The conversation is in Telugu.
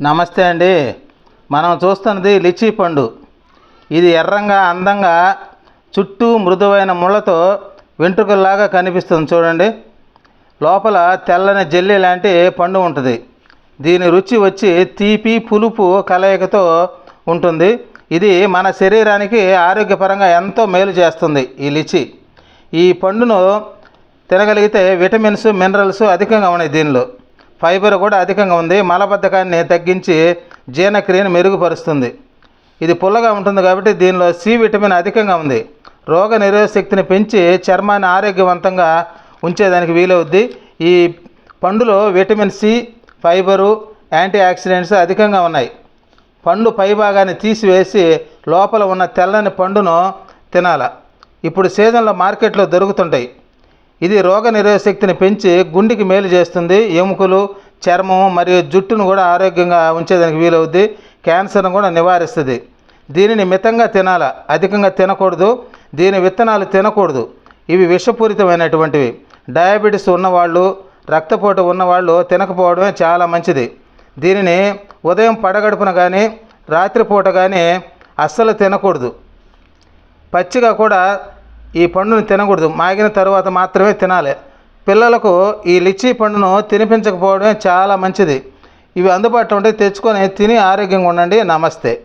నమస్తే అండి. మనం చూస్తున్నది లిచీ పండు. ఇది ఎర్రంగా అందంగా చుట్టూ మృదువైన ముళ్ళతో వెంట్రుకల్లాగా కనిపిస్తుంది చూడండి. లోపల తెల్లని జెల్లీ లాంటి పండు ఉంటుంది. దీని రుచి వచ్చి తీపి పులుపు కలయికతో ఉంటుంది. ఇది మన శరీరానికి ఆరోగ్యపరంగా ఎంతో మేలు చేస్తుంది. ఈ లిచీ ఈ పండును తినగలిగితే విటమిన్స్ మినరల్స్ అధికంగా ఉన్నాయి. దీనిలో ఫైబర్ కూడా అధికంగా ఉంది. మలబద్ధకాన్ని తగ్గించి జీర్ణక్రియను మెరుగుపరుస్తుంది. ఇది పుల్లగా ఉంటుంది కాబట్టి దీనిలో సి విటమిన్ అధికంగా ఉంది. రోగ నిరోధక శక్తిని పెంచి చర్మాన్ని ఆరోగ్యవంతంగా ఉంచేదానికి వీలవుద్ది. ఈ పండులో విటమిన్ సి, ఫైబరు, యాంటీ ఆక్సిడెంట్స్ అధికంగా ఉన్నాయి. పండు పై భాగాన్ని తీసివేసి లోపల ఉన్న తెల్లని పండును తినాల. ఇప్పుడు సీజన్లో మార్కెట్లో దొరుకుతుంటాయి. ఇది రోగ నిరోధక శక్తిని పెంచి గుండెకి మేలు చేస్తుంది. ఎముకలు, చర్మం మరియు జుట్టును కూడా ఆరోగ్యంగా ఉంచేదానికి వీలవుద్ది. క్యాన్సర్ను కూడా నివారిస్తుంది. దీనిని మితంగా తినాల, అధికంగా తినకూడదు. దీని విత్తనాలు తినకూడదు. ఇవి విషపూరితమైనటువంటివి. డయాబెటీస్ ఉన్నవాళ్ళు, రక్తపోటు ఉన్నవాళ్ళు తినకపోవడమే చాలా మంచిది. దీనిని ఉదయం పడగడుపున కానీ రాత్రిపూట కానీ అస్సలు తినకూడదు. పచ్చిగా కూడా ఈ పండును తినకూడదు. మాగిన తర్వాత మాత్రమే తినాలి. పిల్లలకు ఈ లిచీ పండును తినిపించకపోవడమే చాలా మంచిది. ఇవి అందుబాటులో ఉంటే తెచ్చుకొని తిని ఆరోగ్యంగా ఉండండి. నమస్తే.